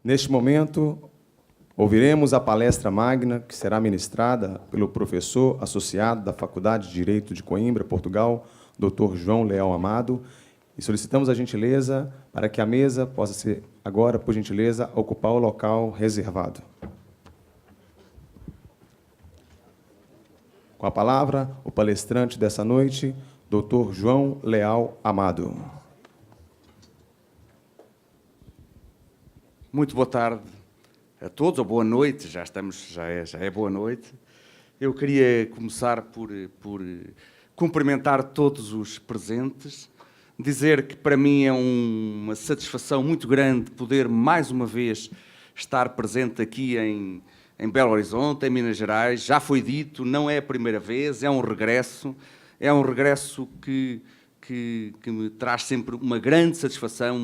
Neste momento, ouviremos a palestra magna que será ministrada pelo professor associado da Faculdade de Direito de Coimbra, Portugal, Dr. João Leal Amado, e solicitamos a gentileza para que a mesa possa ser, agora, por gentileza, ocupar o local reservado. Com a palavra, o palestrante dessa noite, Dr. João Leal Amado. Muito boa tarde a todos, ou boa noite, já é boa noite. Eu queria começar por cumprimentar todos os presentes, dizer que para mim é uma satisfação muito grande poder mais uma vez estar presente aqui em Belo Horizonte, em Minas Gerais. Já foi dito, não é a primeira vez, é um regresso que me traz sempre uma grande satisfação,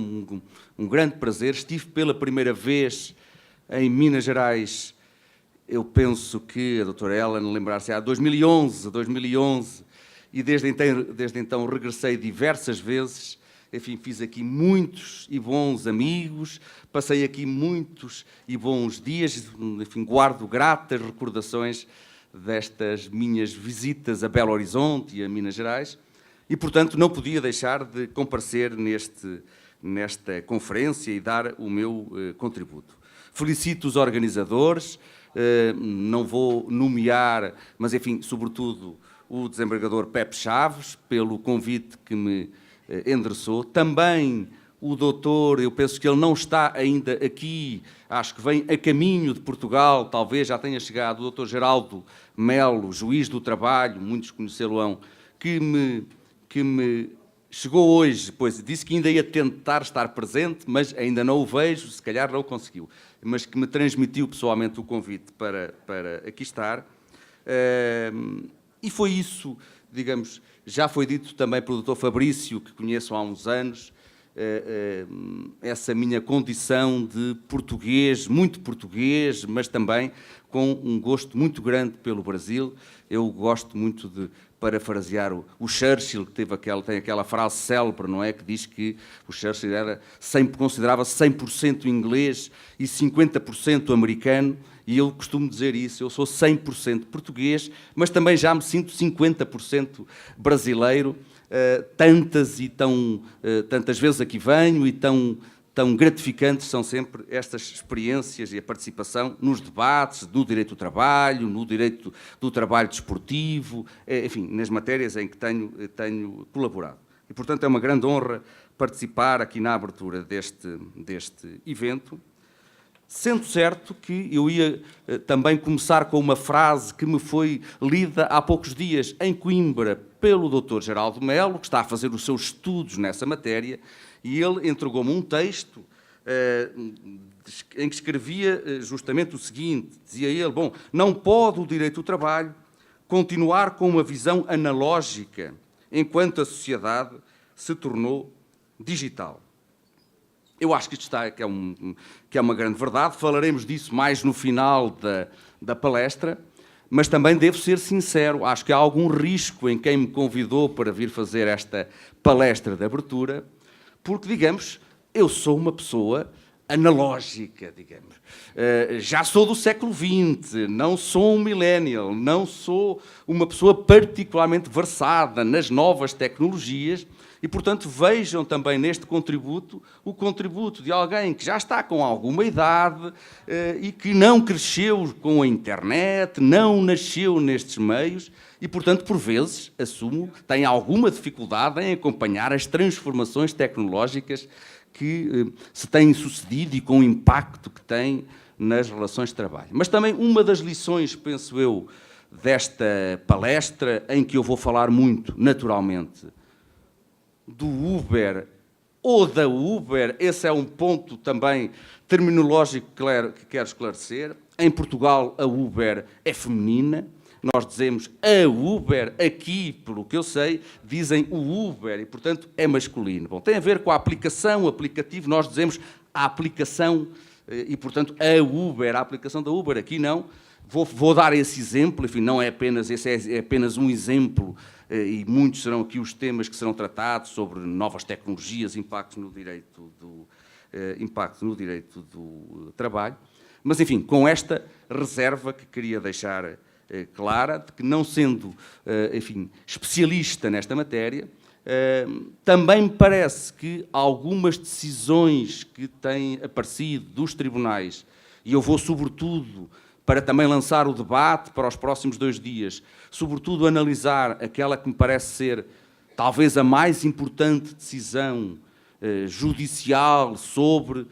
um grande prazer. Estive pela primeira vez em Minas Gerais, eu penso que a doutora Ellen lembrar-se, 2011, e desde então regressei diversas vezes. Enfim, fiz aqui muitos e bons amigos, passei aqui muitos e bons dias, enfim, guardo gratas recordações destas minhas visitas a Belo Horizonte e a Minas Gerais. E, portanto, não podia deixar de comparecer nesta conferência e dar o meu contributo. Felicito os organizadores, não vou nomear, mas, enfim, sobretudo o desembargador Pepe Chaves, pelo convite que me endereçou. Também o doutor, eu penso que ele não está ainda aqui, acho que vem a caminho de Portugal, talvez já tenha chegado, o doutor Geraldo Melo, juiz do trabalho, muitos conhecê-lo-ão, que me chegou hoje, pois disse que ainda ia tentar estar presente, mas ainda não o vejo, se calhar não conseguiu, mas que me transmitiu pessoalmente o convite para aqui estar. E foi isso, digamos, já foi dito também pelo Dr. Fabrício, que conheço há uns anos, essa minha condição de português, muito português, mas também com um gosto muito grande pelo Brasil. Eu gosto muito de parafrasear o Churchill, que tem aquela frase célebre, não é? Que diz que o Churchill considerava 100% inglês e 50% americano, e eu costumo dizer isso, eu sou 100% português, mas também já me sinto 50% brasileiro. Tantas vezes aqui venho e tão gratificantes são sempre estas experiências e a participação nos debates do direito do trabalho, no direito do trabalho desportivo, enfim, nas matérias em que tenho colaborado. E, portanto, é uma grande honra participar aqui na abertura deste evento, sendo certo que eu ia também começar com uma frase que me foi lida há poucos dias em Coimbra pelo Dr. Geraldo Melo, que está a fazer os seus estudos nessa matéria, e ele entregou-me um texto em que escrevia justamente o seguinte, dizia ele, bom, não pode o direito do trabalho continuar com uma visão analógica enquanto a sociedade se tornou digital. Eu acho que isto que é uma grande verdade, falaremos disso mais no final da palestra, mas também devo ser sincero, acho que há algum risco em quem me convidou para vir fazer esta palestra de abertura, porque, digamos, eu sou uma pessoa analógica, digamos. Já sou do século XX, não sou um millennial, não sou uma pessoa particularmente versada nas novas tecnologias e, portanto, vejam também neste contributo o contributo de alguém que já está com alguma idade e que não cresceu com a internet, não nasceu nestes meios e, portanto, por vezes, assumo, tem alguma dificuldade em acompanhar as transformações tecnológicas que se têm sucedido e com o impacto que têm nas relações de trabalho. Mas também uma das lições, penso eu, desta palestra, em que eu vou falar muito, naturalmente, do Uber ou da Uber, esse é um ponto também terminológico que quero esclarecer. Em Portugal, a Uber é feminina. Nós dizemos a Uber, aqui, pelo que eu sei, dizem o Uber e, portanto, é masculino. Bom, tem a ver com a aplicação, o aplicativo, nós dizemos a aplicação e, portanto, a Uber, a aplicação da Uber, aqui não. Vou dar esse exemplo, enfim, não é apenas, esse é apenas um exemplo e muitos serão aqui os temas que serão tratados sobre novas tecnologias, impactos no direito impacto no direito do trabalho. Mas, enfim, com esta reserva que queria deixar clara, de que não sendo, enfim, especialista nesta matéria, também me parece que algumas decisões que têm aparecido dos tribunais, e eu vou sobretudo, para também lançar o debate para os próximos 2 dias, sobretudo analisar aquela que me parece ser talvez a mais importante decisão judicial sobre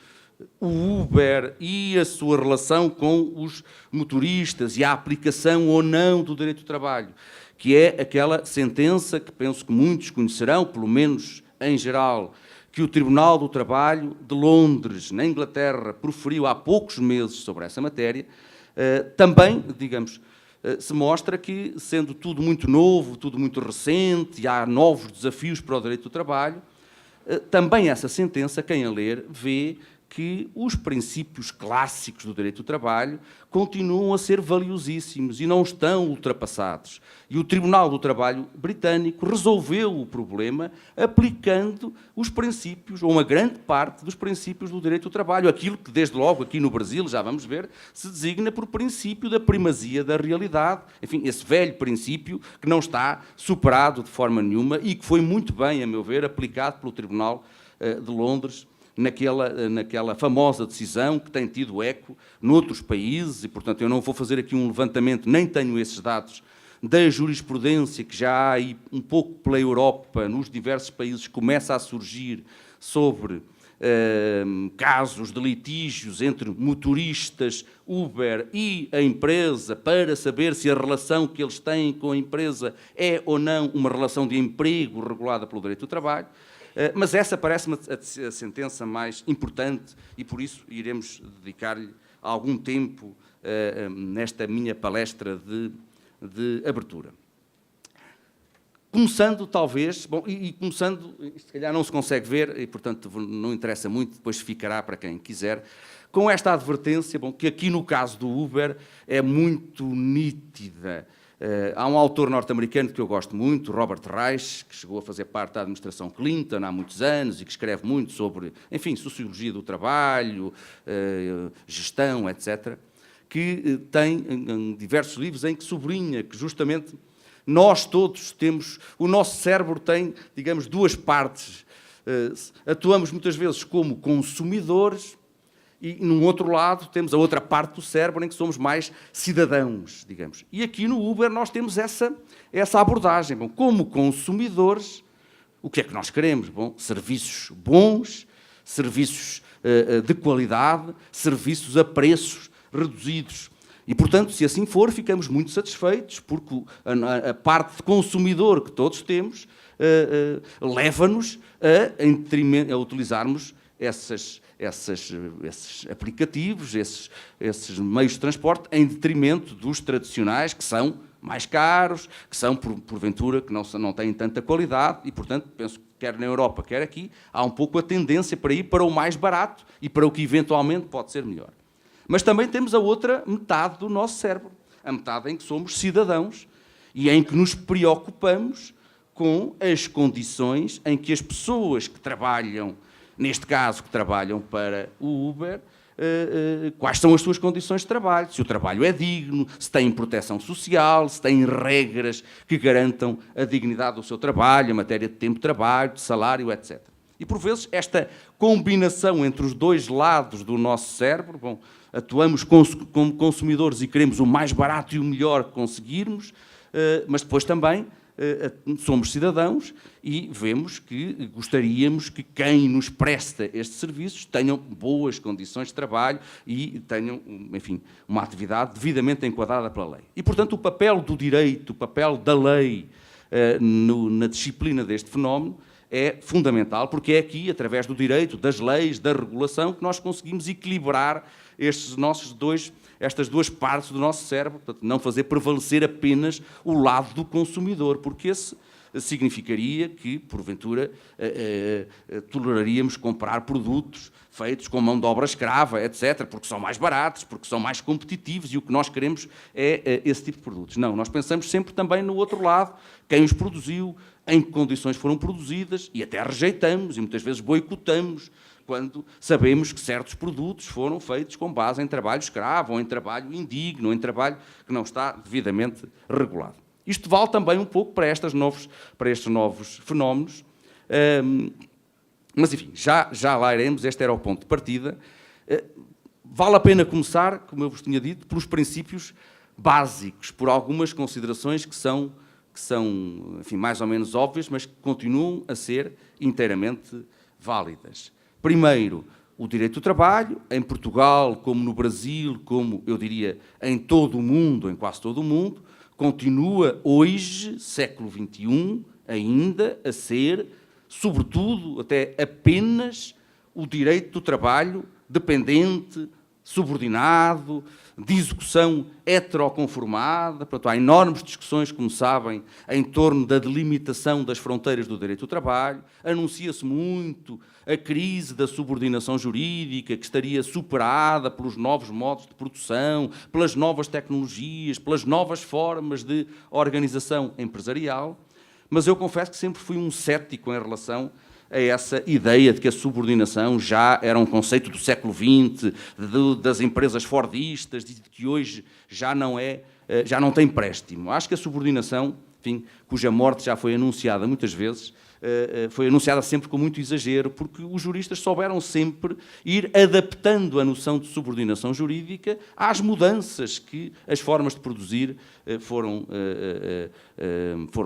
o Uber e a sua relação com os motoristas e a aplicação ou não do direito do trabalho, que é aquela sentença que penso que muitos conhecerão, pelo menos em geral, que o Tribunal do Trabalho de Londres, na Inglaterra, proferiu há poucos meses sobre essa matéria. Também, digamos, se mostra que, sendo tudo muito novo, tudo muito recente, e há novos desafios para o direito do trabalho, também essa sentença, quem a ler, vê que os princípios clássicos do direito do trabalho continuam a ser valiosíssimos e não estão ultrapassados. E o Tribunal do Trabalho britânico resolveu o problema aplicando os princípios, ou uma grande parte dos princípios do direito do trabalho, aquilo que, desde logo, aqui no Brasil, já vamos ver, se designa por princípio da primazia da realidade. Enfim, esse velho princípio que não está superado de forma nenhuma e que foi muito bem, a meu ver, aplicado pelo Tribunal de Londres, naquela famosa decisão que tem tido eco noutros países, e, portanto, eu não vou fazer aqui um levantamento, nem tenho esses dados, da jurisprudência que já há aí um pouco pela Europa, nos diversos países, começa a surgir sobre casos de litígios entre motoristas, Uber e a empresa, para saber se a relação que eles têm com a empresa é ou não uma relação de emprego regulada pelo direito do trabalho. Mas essa parece-me a sentença mais importante e, por isso, iremos dedicar-lhe algum tempo nesta minha palestra de abertura. Começando, talvez, bom, e começando, se calhar não se consegue ver, e, portanto, não interessa muito, depois ficará para quem quiser, com esta advertência, bom, que aqui no caso do Uber é muito nítida. Há um autor norte-americano que eu gosto muito, Robert Reich, que chegou a fazer parte da administração Clinton há muitos anos e que escreve muito sobre, enfim, sociologia do trabalho, gestão, etc., que tem diversos livros em que sublinha que justamente nós todos temos, o nosso cérebro tem, digamos, 2 partes. Atuamos muitas vezes como consumidores e, num outro lado, temos a outra parte do cérebro em que somos mais cidadãos, digamos. E aqui no Uber nós temos essa abordagem. Bom, como consumidores, o que é que nós queremos? Bom, serviços bons, serviços de qualidade, serviços a preços reduzidos. E, portanto, se assim for, ficamos muito satisfeitos, porque a parte de consumidor que todos temos leva-nos a utilizarmos esses aplicativos, esses meios de transporte, em detrimento dos tradicionais, que são mais caros, que são, porventura, que não têm tanta qualidade, e, portanto, penso que quer na Europa, quer aqui, há um pouco a tendência para ir para o mais barato e para o que eventualmente pode ser melhor. Mas também temos a outra metade do nosso cérebro, a metade em que somos cidadãos e em que nos preocupamos com as condições em que as pessoas que trabalham, neste caso que trabalham para o Uber, quais são as suas condições de trabalho, se o trabalho é digno, se tem proteção social, se tem regras que garantam a dignidade do seu trabalho, a matéria de tempo de trabalho, de salário, etc. E, por vezes, esta combinação entre os 2 lados do nosso cérebro, bom, atuamos como consumidores e queremos o mais barato e o melhor que conseguirmos, mas depois também somos cidadãos e vemos que gostaríamos que quem nos presta estes serviços tenham boas condições de trabalho e tenham, enfim, uma atividade devidamente enquadrada pela lei. E, portanto, o papel do direito, o papel da lei na disciplina deste fenómeno é fundamental, porque é aqui, através do direito, das leis, da regulação, que nós conseguimos equilibrar estas 2 partes do nosso cérebro, portanto, não fazer prevalecer apenas o lado do consumidor, porque esse significaria que, porventura, toleraríamos comprar produtos feitos com mão de obra escrava, etc., porque são mais baratos, porque são mais competitivos, e o que nós queremos é esse tipo de produtos. Não, nós pensamos sempre também no outro lado, quem os produziu, em que condições foram produzidas, e até rejeitamos, e muitas vezes boicotamos quando sabemos que certos produtos foram feitos com base em trabalho escravo, ou em trabalho indigno, ou em trabalho que não está devidamente regulado. Isto vale também um pouco para estes novos fenómenos, mas, enfim, já lá iremos, este era o ponto de partida. Vale a pena começar, como eu vos tinha dito, pelos princípios básicos, por algumas considerações que são enfim, mais ou menos óbvias, mas que continuam a ser inteiramente válidas. Primeiro, o direito do trabalho, em Portugal, como no Brasil, como, eu diria, em todo o mundo, em quase todo o mundo, continua hoje, século XXI, ainda a ser, sobretudo, até apenas, o direito do trabalho dependente, subordinado, de execução heteroconformada. Portanto, há enormes discussões, como sabem, em torno da delimitação das fronteiras do direito do trabalho. Anuncia-se muito a crise da subordinação jurídica, que estaria superada pelos novos modos de produção, pelas novas tecnologias, pelas novas formas de organização empresarial. Mas eu confesso que sempre fui um cético em relação a essa ideia de que a subordinação já era um conceito do século XX, das empresas fordistas, de que hoje já não tem préstimo. Acho que a subordinação, enfim, cuja morte já foi anunciada muitas vezes, foi anunciada sempre com muito exagero, porque os juristas souberam sempre ir adaptando a noção de subordinação jurídica às mudanças que as formas de produzir foram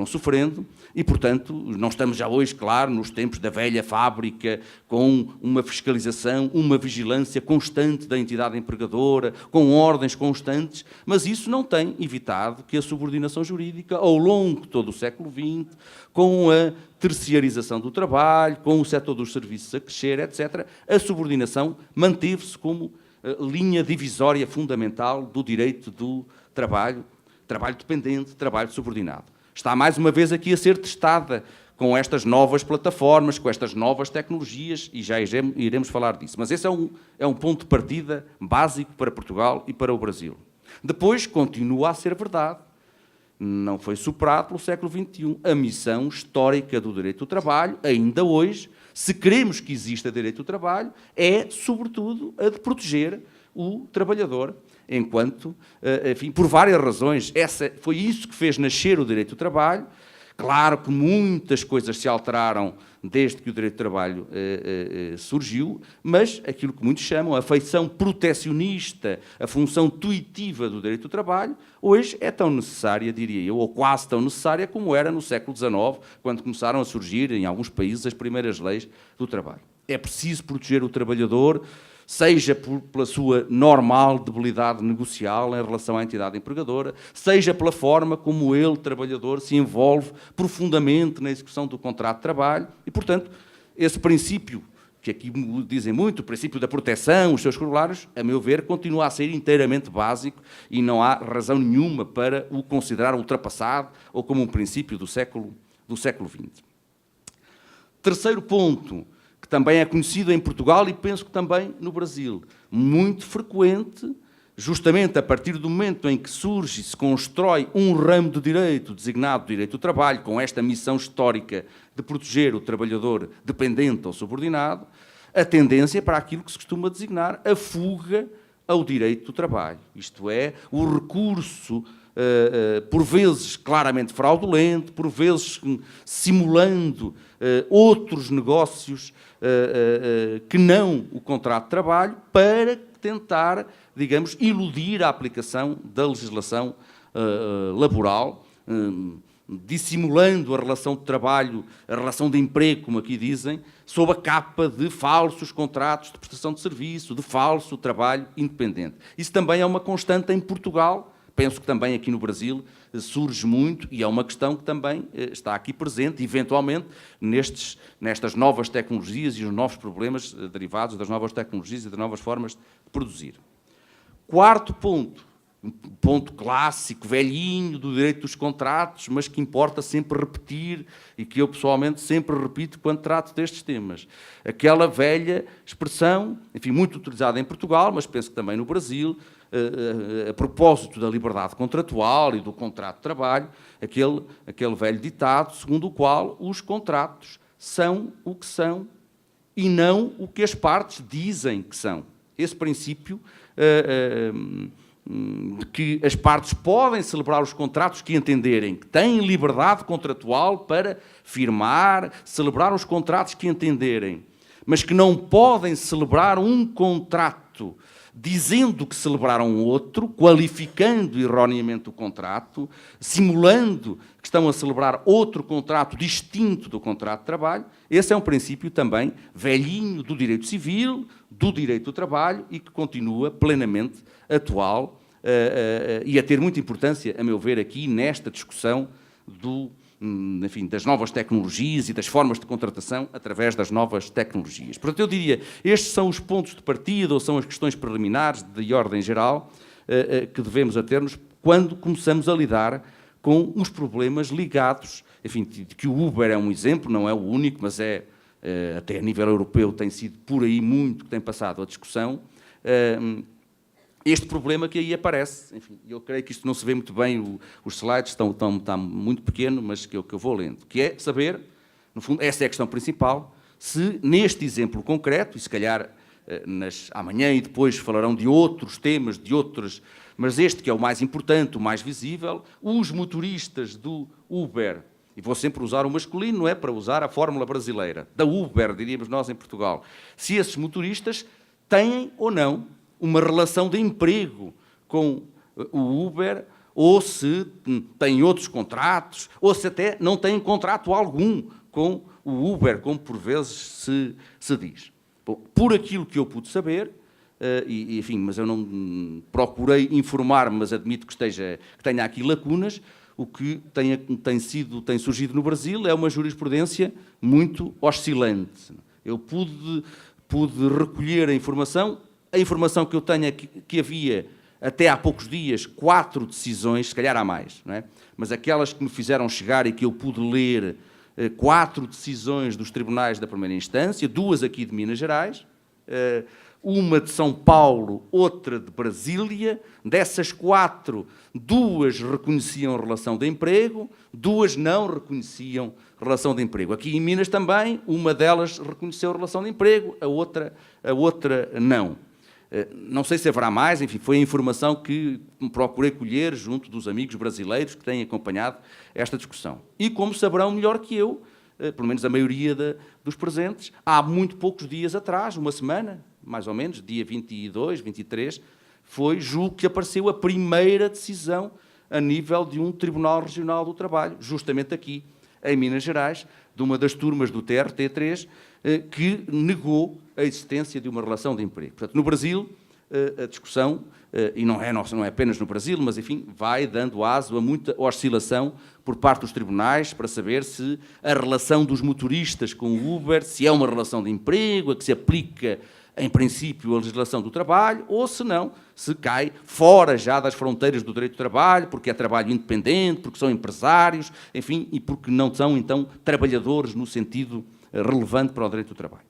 sofrendo e, portanto, não estamos já hoje, claro, nos tempos da velha fábrica, com uma fiscalização, uma vigilância constante da entidade empregadora, com ordens constantes, mas isso não tem evitado que a subordinação jurídica, ao longo de todo o século XX, com a terciarização do trabalho, com o setor dos serviços a crescer, etc., a subordinação manteve-se como linha divisória fundamental do direito do trabalho, trabalho dependente, trabalho subordinado. Está mais uma vez aqui a ser testada com estas novas plataformas, com estas novas tecnologias, e já iremos falar disso. Mas esse é um ponto de partida básico para Portugal e para o Brasil. Depois, continua a ser verdade, não foi superado pelo século XXI, a missão histórica do direito do trabalho, ainda hoje, se queremos que exista direito do trabalho, é, sobretudo, a de proteger o trabalhador, enquanto, enfim, por várias razões, foi isso que fez nascer o direito do trabalho. Claro que muitas coisas se alteraram desde que o direito do trabalho surgiu, mas aquilo que muitos chamam a feição protecionista, a função tuitiva do direito do trabalho, hoje é tão necessária, diria eu, ou quase tão necessária como era no século XIX, quando começaram a surgir em alguns países as primeiras leis do trabalho. É preciso proteger o trabalhador, seja pela sua normal debilidade negocial em relação à entidade empregadora, seja pela forma como ele, trabalhador, se envolve profundamente na execução do contrato de trabalho e, portanto, esse princípio, que aqui dizem muito, o princípio da proteção, os seus corolários, a meu ver, continua a ser inteiramente básico e não há razão nenhuma para o considerar ultrapassado ou como um princípio do século XX. Terceiro ponto, que também é conhecido em Portugal e penso que também no Brasil, muito frequente, justamente a partir do momento em que surge e se constrói um ramo de direito designado direito do trabalho, com esta missão histórica de proteger o trabalhador dependente ou subordinado, a tendência para aquilo que se costuma designar a fuga ao direito do trabalho, isto é, o recurso por vezes claramente fraudulento, por vezes simulando outros negócios que não o contrato de trabalho, para tentar, digamos, iludir a aplicação da legislação laboral, dissimulando a relação de trabalho, a relação de emprego, como aqui dizem, sob a capa de falsos contratos de prestação de serviço, de falso trabalho independente. Isso também é uma constante em Portugal. Penso que também aqui no Brasil surge muito e é uma questão que também está aqui presente, eventualmente, nestas novas tecnologias e os novos problemas derivados das novas tecnologias e das novas formas de produzir. Quarto ponto, um ponto clássico, velhinho, do direito dos contratos, mas que importa sempre repetir e que eu pessoalmente sempre repito quando trato destes temas. Aquela velha expressão, enfim, muito utilizada em Portugal, mas penso que também no Brasil, a propósito da liberdade contratual e do contrato de trabalho, aquele velho ditado segundo o qual os contratos são o que são e não o que as partes dizem que são. Esse princípio de que as partes podem celebrar os contratos que entenderem, que têm liberdade contratual para firmar, celebrar os contratos que entenderem, mas que não podem celebrar um contrato dizendo que celebraram outro, qualificando erroneamente o contrato, simulando que estão a celebrar outro contrato distinto do contrato de trabalho. Esse é um princípio também velhinho do direito civil, do direito do trabalho e que continua plenamente atual e a ter muita importância, a meu ver, aqui nesta discussão das novas tecnologias e das formas de contratação através das novas tecnologias. Portanto, eu diria, estes são os pontos de partida ou são as questões preliminares de ordem geral que devemos ater-nos quando começamos a lidar com os problemas ligados, enfim, de que o Uber é um exemplo, não é o único, mas até a nível europeu tem sido por aí muito que tem passado a discussão, este problema que aí aparece. Enfim, eu creio que isto não se vê muito bem, os slides estão muito pequenos, mas que eu vou lendo, que é saber, no fundo, essa é a questão principal, se neste exemplo concreto, e se calhar amanhã e depois falarão de outros temas, de outras, mas este que é o mais importante, o mais visível, os motoristas do Uber, e vou sempre usar o masculino, não é para usar a fórmula brasileira, da Uber, diríamos nós em Portugal, se esses motoristas têm ou não uma relação de emprego com o Uber, ou se têm outros contratos, ou se até não têm contrato algum com o Uber, como por vezes se diz. Bom, por aquilo que eu pude saber, enfim, mas eu não procurei informar, mas admito que tenha aqui lacunas, o que tem surgido no Brasil é uma jurisprudência muito oscilante. Eu pude recolher a informação que eu tenho é que havia, até há poucos dias, 4 decisões, se calhar há mais, não é? Mas aquelas que me fizeram chegar e que eu pude ler, 4 decisões dos tribunais da primeira instância, 2 aqui de Minas Gerais, uma de São Paulo, outra de Brasília. Dessas 4, 2 reconheciam relação de emprego, 2 não reconheciam relação de emprego. Aqui em Minas também, uma delas reconheceu relação de emprego, a outra não. Não sei se haverá mais, enfim, foi a informação que procurei colher junto dos amigos brasileiros que têm acompanhado esta discussão. E como saberão melhor que eu, pelo menos a maioria dos presentes, há muito poucos dias atrás, uma semana, mais ou menos, dia 22, 23, julgo que apareceu a primeira decisão a nível de um Tribunal Regional do Trabalho, justamente aqui, em Minas Gerais, de uma das turmas do TRT3, que negou a existência de uma relação de emprego. Portanto, no Brasil, a discussão, e não é apenas no Brasil, mas, enfim, vai dando aso a muita oscilação por parte dos tribunais para saber se a relação dos motoristas com o Uber, se é uma relação de emprego, a que se aplica, em princípio, a legislação do trabalho, ou se não, se cai fora já das fronteiras do direito do trabalho, porque é trabalho independente, porque são empresários, enfim, e porque não são, então, trabalhadores no sentido relevante para o direito do trabalho.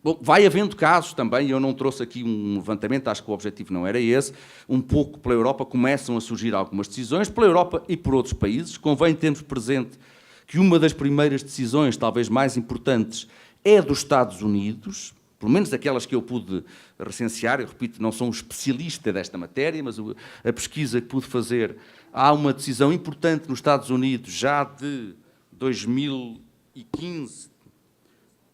Bom, vai havendo casos também, eu não trouxe aqui um levantamento, acho que o objetivo não era esse, um pouco pela Europa começam a surgir algumas decisões, pela Europa e por outros países. Convém termos presente que uma das primeiras decisões, talvez mais importantes, é dos Estados Unidos, pelo menos aquelas que eu pude recensear, eu repito, não sou um especialista desta matéria, mas a pesquisa que pude fazer, há uma decisão importante nos Estados Unidos, já de 2015,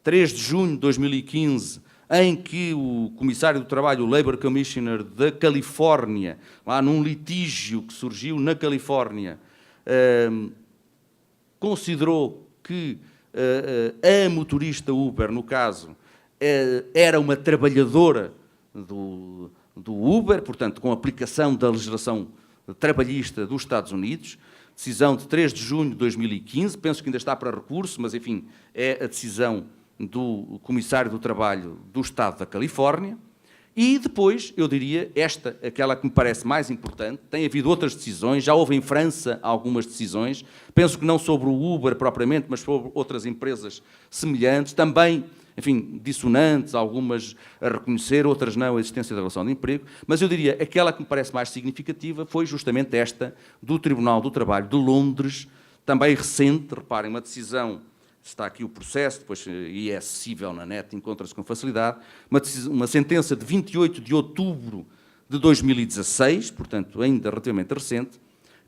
3 de junho de 2015, em que o Comissário do Trabalho, o Labor Commissioner da Califórnia, lá num litígio que surgiu na Califórnia, considerou que a motorista Uber, no caso, era uma trabalhadora do Uber, portanto, com aplicação da legislação trabalhista dos Estados Unidos, decisão de 3 de junho de 2015, penso que ainda está para recurso, mas, enfim, é a decisão do Comissário do Trabalho do Estado da Califórnia. E depois, eu diria, aquela que me parece mais importante, tem havido outras decisões, já houve em França algumas decisões, penso que não sobre o Uber propriamente, mas sobre outras empresas semelhantes, também, enfim, dissonantes, algumas a reconhecer, outras não, a existência da relação de emprego, mas eu diria, aquela que me parece mais significativa foi justamente esta do Tribunal do Trabalho de Londres, também recente, reparem, uma decisão está aqui o processo, depois e é acessível na net, encontra-se com facilidade, uma sentença de 28 de outubro de 2016, portanto ainda relativamente recente,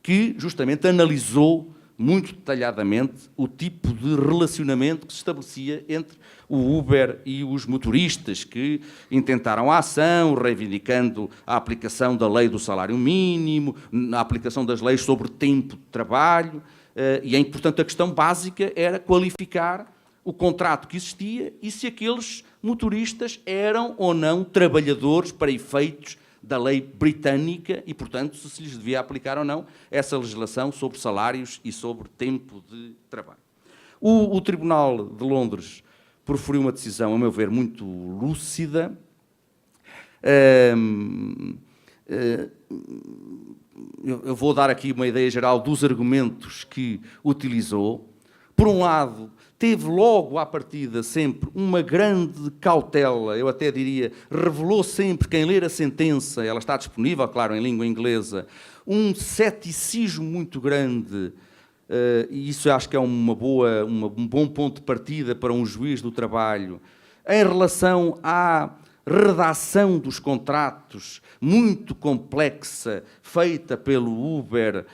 que justamente analisou muito detalhadamente o tipo de relacionamento que se estabelecia entre o Uber e os motoristas, que intentaram a ação, reivindicando a aplicação da lei do salário mínimo, a aplicação das leis sobre tempo de trabalho, e, portanto, a questão básica era qualificar o contrato que existia e se aqueles motoristas eram ou não trabalhadores para efeitos da lei britânica e, portanto, se lhes devia aplicar ou não essa legislação sobre salários e sobre tempo de trabalho. O Tribunal de Londres proferiu uma decisão, a meu ver, muito lúcida. Eu vou dar aqui uma ideia geral dos argumentos que utilizou. Por um lado, teve logo à partida sempre uma grande cautela, eu até diria, revelou sempre, quem ler a sentença, ela está disponível, claro, em língua inglesa, um ceticismo muito grande, e isso acho que é um bom ponto de partida para um juiz do trabalho, em relação à redação dos contratos muito complexa, feita pelo Uber,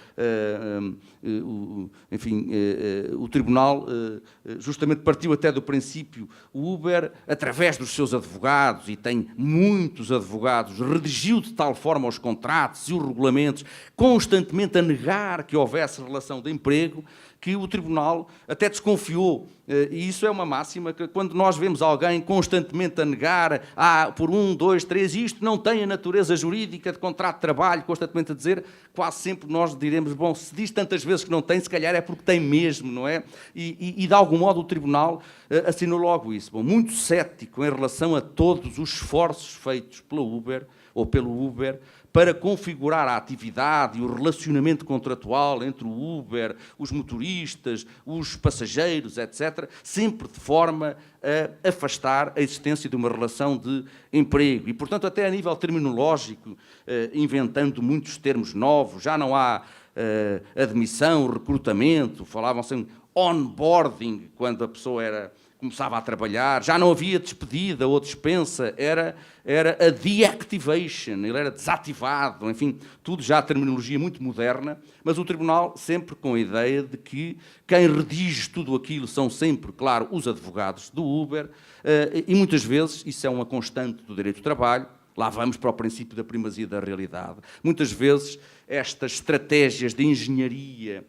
enfim, o Tribunal justamente partiu até do princípio, o Uber, através dos seus advogados, e tem muitos advogados, redigiu de tal forma os contratos e os regulamentos, constantemente a negar que houvesse relação de emprego, que o Tribunal até desconfiou, e isso é uma máxima, que quando nós vemos alguém constantemente a negar, por 1, 2, 3, isto não tem a natureza jurídica de contrato de trabalho, constantemente a dizer, quase sempre nós diremos, bom, se diz tantas vezes que não tem, se calhar é porque tem mesmo, não é? E de algum modo o Tribunal assinou logo isso. Bom, muito cético em relação a todos os esforços feitos pela Uber, ou pelo Uber, para configurar a atividade e o relacionamento contratual entre o Uber, os motoristas, os passageiros, etc., sempre de forma a afastar a existência de uma relação de emprego. E, portanto, até a nível terminológico, inventando muitos termos novos, já não há admissão, recrutamento, falavam-se em onboarding, quando a pessoa começava a trabalhar, já não havia despedida ou dispensa, era a deactivation, ele era desativado, enfim, tudo já a terminologia muito moderna, mas o Tribunal sempre com a ideia de que quem redige tudo aquilo são sempre, claro, os advogados do Uber, e muitas vezes, isso é uma constante do direito do trabalho, lá vamos para o princípio da primazia da realidade, muitas vezes estas estratégias de engenharia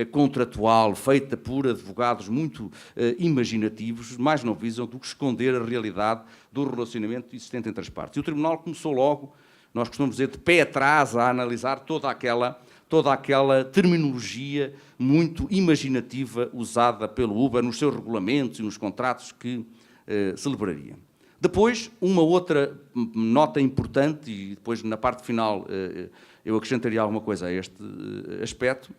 contratual, feita por advogados muito imaginativos, mais não visam do que esconder a realidade do relacionamento existente entre as partes. E o Tribunal começou logo, nós costumamos dizer, de pé atrás, a analisar toda aquela terminologia muito imaginativa usada pelo Uber nos seus regulamentos e nos contratos que celebraria. Depois, uma outra nota importante, e depois na parte final eu acrescentaria alguma coisa a este aspecto,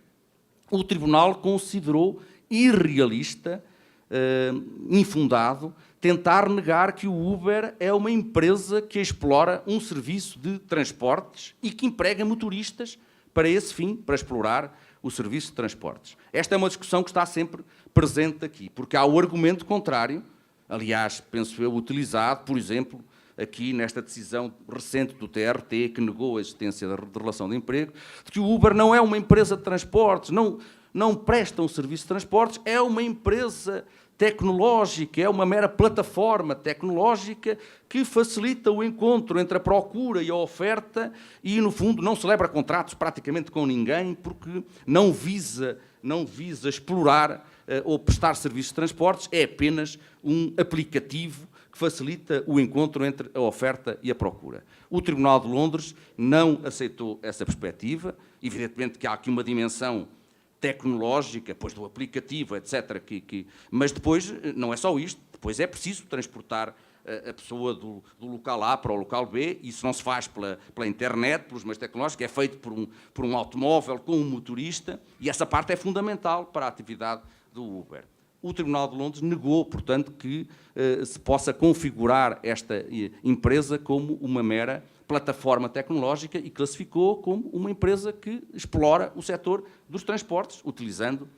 o Tribunal considerou irrealista, infundado, tentar negar que o Uber é uma empresa que explora um serviço de transportes e que emprega motoristas para esse fim, para explorar o serviço de transportes. Esta é uma discussão que está sempre presente aqui, porque há o argumento contrário, aliás, penso eu, utilizado, por exemplo, aqui nesta decisão recente do TRT, que negou a existência da relação de emprego, de que o Uber não é uma empresa de transportes, não presta um serviço de transportes, é uma empresa tecnológica, é uma mera plataforma tecnológica que facilita o encontro entre a procura e a oferta e, no fundo, não celebra contratos praticamente com ninguém, porque não visa explorar ou prestar serviços de transportes, é apenas um aplicativo que facilita o encontro entre a oferta e a procura. O Tribunal de Londres não aceitou essa perspectiva, evidentemente que há aqui uma dimensão tecnológica, depois do aplicativo, etc. Mas depois não é só isto, depois é preciso transportar a pessoa do local A para o local B, isso não se faz pela internet, pelos meios tecnológicos, é feito por um automóvel com um motorista, e essa parte é fundamental para a atividade do Uber. O Tribunal de Londres negou, portanto, que se possa configurar esta empresa como uma mera plataforma tecnológica e classificou como uma empresa que explora o setor dos transportes, utilizando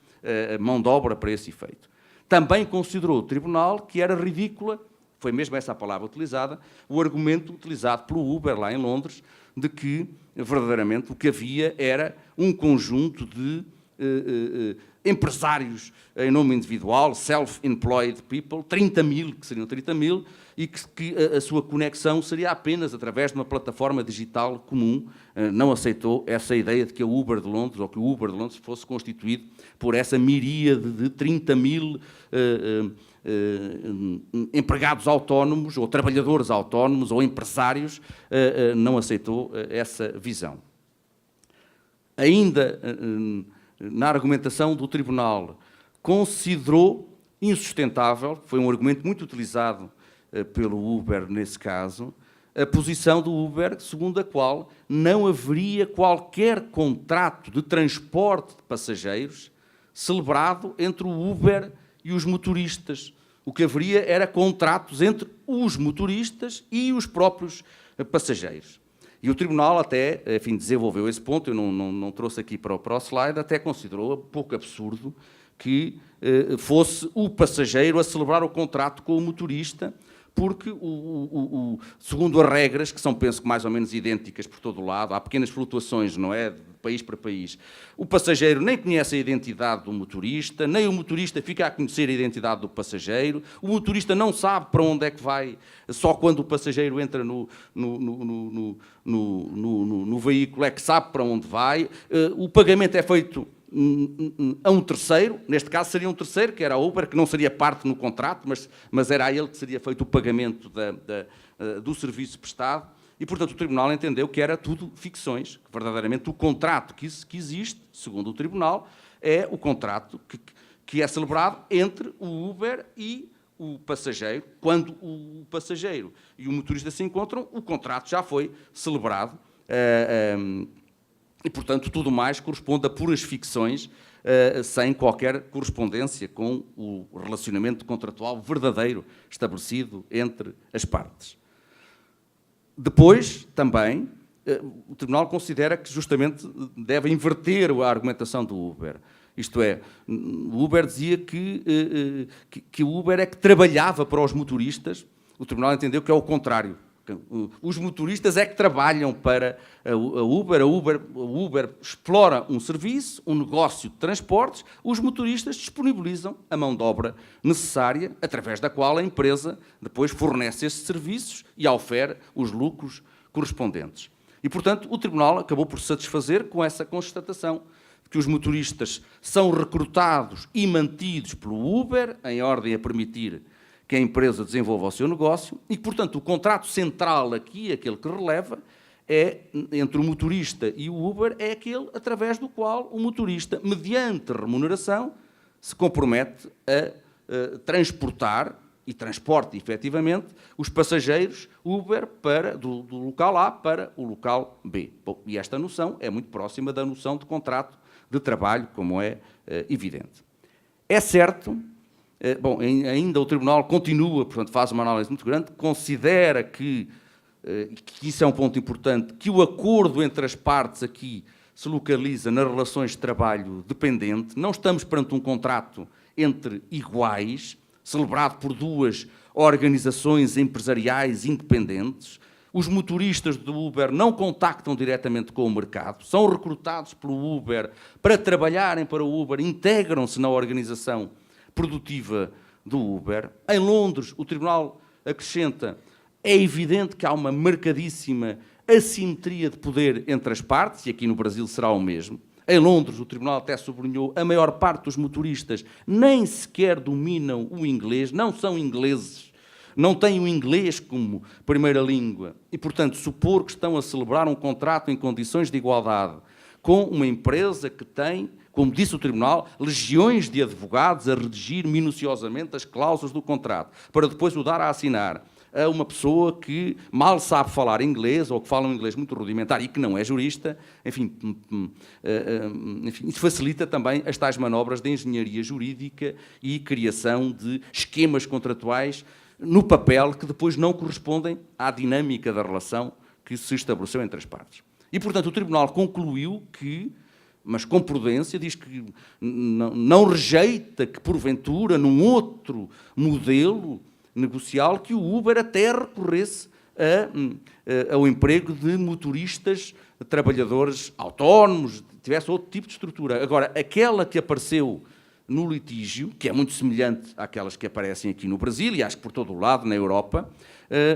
mão de obra para esse efeito. Também considerou o Tribunal que era ridícula, foi mesmo essa a palavra utilizada, o argumento utilizado pelo Uber lá em Londres, de que, verdadeiramente, o que havia era um conjunto de empresários em nome individual, self-employed people, 30 mil, que seriam 30 mil, e que a sua conexão seria apenas através de uma plataforma digital comum. Não aceitou essa ideia de que a Uber de Londres, ou que o Uber de Londres fosse constituído por essa miríade de 30 mil empregados autónomos, ou trabalhadores autónomos, ou empresários. Não aceitou essa visão. Ainda na argumentação do Tribunal, considerou insustentável, foi um argumento muito utilizado pelo Uber nesse caso, a posição do Uber, segundo a qual não haveria qualquer contrato de transporte de passageiros celebrado entre o Uber e os motoristas. O que haveria era contratos entre os motoristas e os próprios passageiros. E o Tribunal até, enfim, desenvolveu esse ponto, eu não trouxe aqui para o slide, até considerou pouco absurdo que fosse o passageiro a celebrar o contrato com o motorista, porque, segundo as regras, que são, penso que, mais ou menos idênticas por todo o lado, há pequenas flutuações, não é, de país para país, o passageiro nem conhece a identidade do motorista, nem o motorista fica a conhecer a identidade do passageiro, o motorista não sabe para onde é que vai, só quando o passageiro entra no veículo é que sabe para onde vai, o pagamento é feito a um terceiro, neste caso seria um terceiro, que era a Uber, que não seria parte no contrato, mas era a ele que seria feito o pagamento do serviço prestado, e, portanto, o Tribunal entendeu que era tudo ficções, que verdadeiramente o contrato que existe, segundo o Tribunal, é o contrato que é celebrado entre o Uber e o passageiro. Quando o passageiro e o motorista se encontram, o contrato já foi celebrado, e, portanto, tudo mais corresponde a puras ficções, sem qualquer correspondência com o relacionamento contratual verdadeiro estabelecido entre as partes. Depois, também, o Tribunal considera que justamente deve inverter a argumentação do Uber. Isto é, o Uber dizia que o Uber é que trabalhava para os motoristas, o Tribunal entendeu que é o contrário. Os motoristas é que trabalham para a Uber. A Uber explora um serviço, um negócio de transportes, os motoristas disponibilizam a mão de obra necessária, através da qual a empresa depois fornece esses serviços e aufere os lucros correspondentes. E, portanto, o Tribunal acabou por se satisfazer com essa constatação, que os motoristas são recrutados e mantidos pelo Uber, em ordem a permitir que a empresa desenvolva o seu negócio e, portanto, o contrato central aqui, aquele que releva, entre o motorista e o Uber, é aquele através do qual o motorista, mediante remuneração, se compromete a transportar, e transporta efetivamente, os passageiros Uber do local A para o local B. Bom, e esta noção é muito próxima da noção de contrato de trabalho, como é evidente. É certo. Bom, ainda o Tribunal continua, portanto, faz uma análise muito grande, considera que isso é um ponto importante, que o acordo entre as partes aqui se localiza nas relações de trabalho dependente. Não estamos perante um contrato entre iguais, celebrado por duas organizações empresariais independentes. Os motoristas do Uber não contactam diretamente com o mercado, são recrutados pelo Uber para trabalharem para o Uber, integram-se na organização produtiva do Uber. Em Londres, o Tribunal acrescenta, é evidente que há uma marcadíssima assimetria de poder entre as partes, e aqui no Brasil será o mesmo. Em Londres, o Tribunal até sublinhou, a maior parte dos motoristas nem sequer dominam o inglês, não são ingleses, não têm o inglês como primeira língua, e, portanto, supor que estão a celebrar um contrato em condições de igualdade com uma empresa que tem, como disse o Tribunal, legiões de advogados a redigir minuciosamente as cláusulas do contrato, para depois o dar a assinar a uma pessoa que mal sabe falar inglês, ou que fala um inglês muito rudimentar e que não é jurista. Enfim, isso facilita também as tais manobras de engenharia jurídica e criação de esquemas contratuais no papel que depois não correspondem à dinâmica da relação que se estabeleceu entre as partes. E, portanto, o Tribunal concluiu que mas com prudência, diz que não rejeita que, porventura, num outro modelo negocial, que o Uber até recorresse ao emprego de motoristas, trabalhadores autónomos, tivesse outro tipo de estrutura. Agora, aquela que apareceu no litígio, que é muito semelhante àquelas que aparecem aqui no Brasil e acho que por todo o lado, na Europa,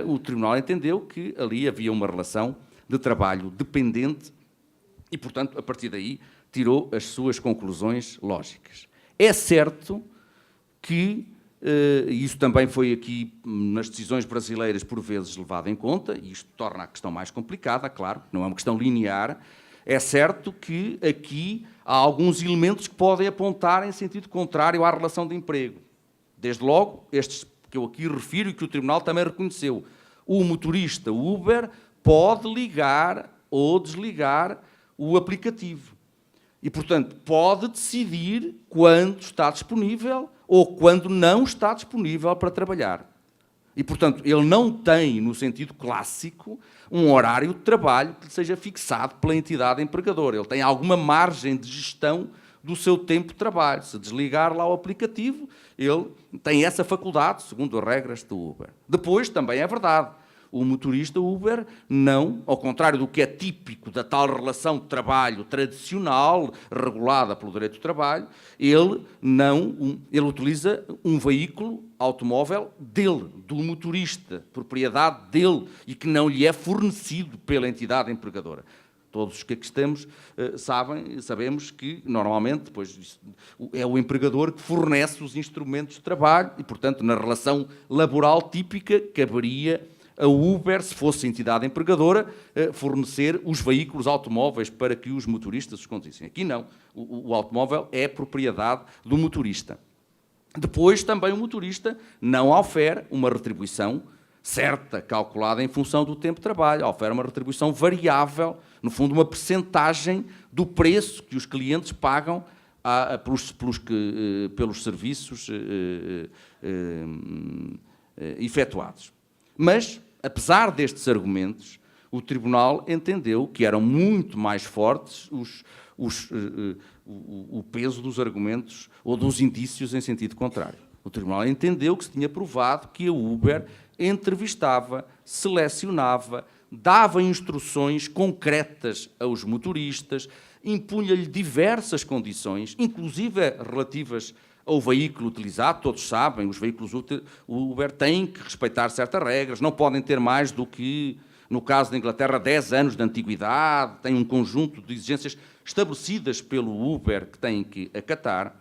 o Tribunal entendeu que ali havia uma relação de trabalho dependente e, portanto, a partir daí, tirou as suas conclusões lógicas. É certo que, isso também foi aqui nas decisões brasileiras por vezes levado em conta, e isto torna a questão mais complicada, claro, não é uma questão linear, é certo que aqui há alguns elementos que podem apontar em sentido contrário à relação de emprego. Desde logo, estes que eu aqui refiro e que o Tribunal também reconheceu. O motorista Uber pode ligar ou desligar o aplicativo. E, portanto, pode decidir quando está disponível ou quando não está disponível para trabalhar. E, portanto, ele não tem, no sentido clássico, um horário de trabalho que seja fixado pela entidade empregadora. Ele tem alguma margem de gestão do seu tempo de trabalho. Se desligar lá o aplicativo, ele tem essa faculdade, segundo as regras do Uber. Depois, também é verdade, o motorista Uber não, ao contrário do que é típico da tal relação de trabalho tradicional, regulada pelo direito do trabalho, ele utiliza um veículo automóvel dele, do motorista, propriedade dele, e que não lhe é fornecido pela entidade empregadora. Todos os que aqui estamos sabemos que, normalmente, depois, é o empregador que fornece os instrumentos de trabalho e, portanto, na relação laboral típica, caberia a Uber, se fosse entidade empregadora, fornecer os veículos automóveis para que os motoristas os conduzissem. Aqui não. O automóvel é propriedade do motorista. Depois, também o motorista não ofere uma retribuição certa, calculada em função do tempo de trabalho. Ofere uma retribuição variável, no fundo, uma percentagem do preço que os clientes pagam pelos serviços efetuados. Mas, apesar destes argumentos, o Tribunal entendeu que eram muito mais fortes o peso dos argumentos ou dos indícios em sentido contrário. O Tribunal entendeu que se tinha provado que a Uber entrevistava, selecionava, dava instruções concretas aos motoristas, impunha-lhe diversas condições, inclusive relativas ao veículo utilizado. Todos sabem, os veículos Uber têm que respeitar certas regras, não podem ter mais do que, no caso da Inglaterra, 10 anos de antiguidade, têm um conjunto de exigências estabelecidas pelo Uber que têm que acatar.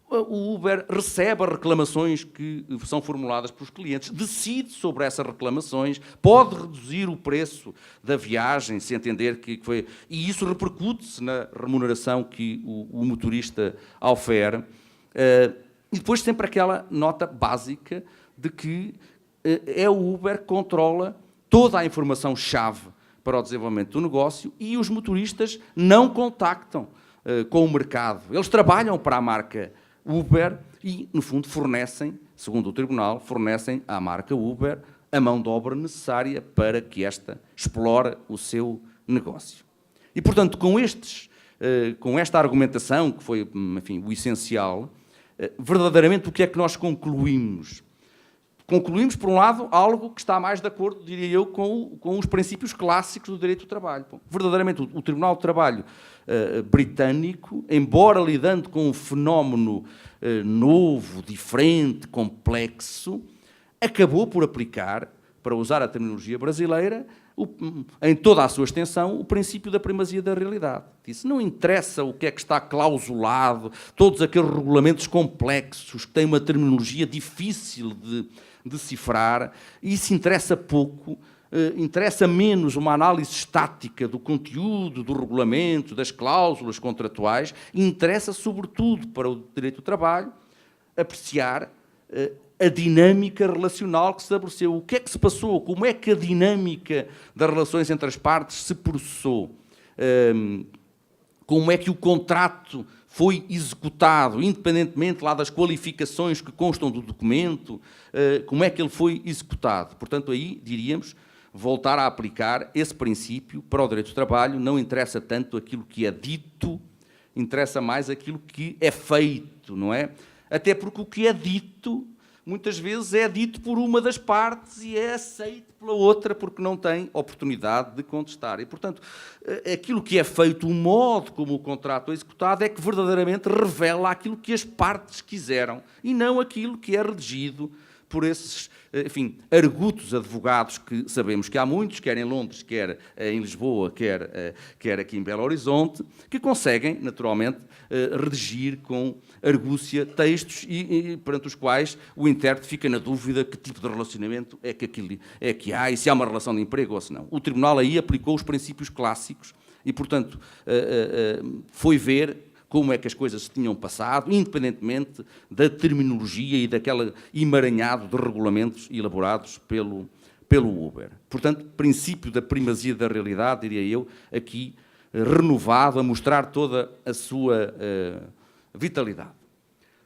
O Uber recebe as reclamações que são formuladas pelos clientes, decide sobre essas reclamações, pode reduzir o preço da viagem, se entender que foi... E isso repercute-se na remuneração que o motorista ofere. E depois sempre aquela nota básica de que é o Uber que controla toda a informação-chave para o desenvolvimento do negócio e os motoristas não contactam com o mercado. Eles trabalham para a marca Uber e, no fundo, fornecem, segundo o Tribunal, fornecem à marca Uber a mão de obra necessária para que esta explore o seu negócio. E, portanto, com esta argumentação, que foi, enfim, o essencial, verdadeiramente o que é que nós concluímos? Concluímos, por um lado, algo que está mais de acordo, diria eu, com os princípios clássicos do direito do trabalho. Bom, verdadeiramente, o Tribunal do Trabalho britânico, embora lidando com um fenómeno novo, diferente, complexo, acabou por aplicar, para usar a terminologia brasileira, em toda a sua extensão, o princípio da primazia da realidade. Disse, não interessa o que é que está clausulado, todos aqueles regulamentos complexos que têm uma terminologia difícil de decifrar, isso interessa pouco, interessa menos uma análise estática do conteúdo, do regulamento, das cláusulas contratuais, interessa, sobretudo, para o direito do trabalho, apreciar a dinâmica relacional que se estabeleceu. O que é que se passou? Como é que a dinâmica das relações entre as partes se processou? Como é que o contrato foi executado, independentemente lá das qualificações que constam do documento, como é que ele foi executado? Portanto, aí, diríamos, voltar a aplicar esse princípio para o direito do trabalho, não interessa tanto aquilo que é dito interessa mais aquilo que é feito, não é? Até porque o que é dito, muitas vezes é dito por uma das partes e é aceito pela outra, porque não tem oportunidade de contestar. E, portanto, aquilo que é feito, o modo como o contrato é executado, é que verdadeiramente revela aquilo que as partes quiseram e não aquilo que é redigido por esses, enfim, argutos advogados que sabemos que há muitos, quer em Londres, quer em Lisboa, quer aqui em Belo Horizonte, que conseguem, naturalmente, redigir com argúcia textos e perante os quais o intérprete fica na dúvida que tipo de relacionamento é que há e se há uma relação de emprego ou se não. O Tribunal aí aplicou os princípios clássicos e, portanto, foi ver como é que as coisas se tinham passado, independentemente da terminologia e daquele emaranhado de regulamentos elaborados pelo Uber. Portanto, princípio da primazia da realidade, diria eu, aqui renovado, a mostrar toda a sua vitalidade.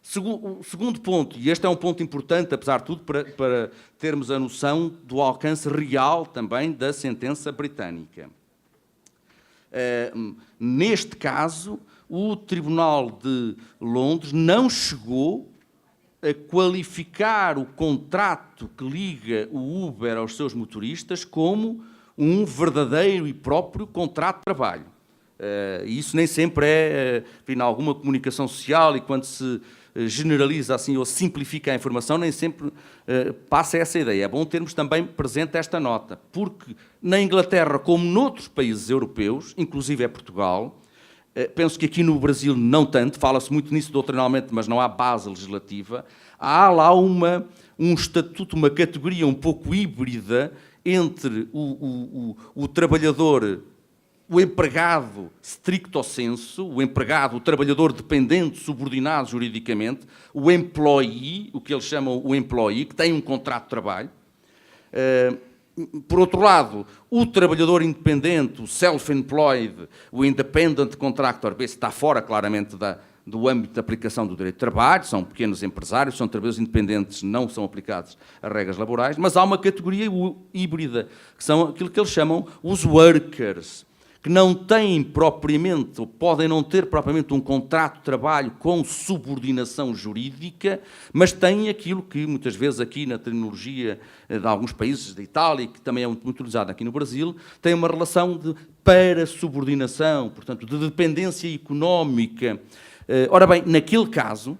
O segundo ponto, e este é um ponto importante, apesar de tudo, para termos a noção do alcance real também da sentença britânica. Neste caso, o Tribunal de Londres não chegou a qualificar o contrato que liga o Uber aos seus motoristas como um verdadeiro e próprio contrato de trabalho. Isso nem sempre é, enfim, alguma comunicação social, e quando se generaliza assim ou simplifica a informação, nem sempre passa essa ideia. É bom termos também presente esta nota, porque na Inglaterra, como noutros países europeus, inclusive é Portugal, penso que aqui no Brasil não tanto, fala-se muito nisso doutrinalmente, mas não há base legislativa, há lá um estatuto, uma categoria um pouco híbrida entre o trabalhador, o empregado stricto sensu, o empregado, o trabalhador dependente, subordinado juridicamente, o employee, o que eles chamam o employee, que tem um contrato de trabalho. Por outro lado, o trabalhador independente, o self-employed, o independent contractor, esse está fora claramente do âmbito de aplicação do direito de trabalho, são pequenos empresários, são trabalhadores independentes, não são aplicados a regras laborais, mas há uma categoria híbrida, que são aquilo que eles chamam os workers, que não têm propriamente, ou podem não ter propriamente um contrato de trabalho com subordinação jurídica, mas têm aquilo que muitas vezes aqui na terminologia de alguns países, da Itália, que também é muito utilizado aqui no Brasil, tem uma relação de para-subordinação, portanto, de dependência económica. Ora bem, naquele caso,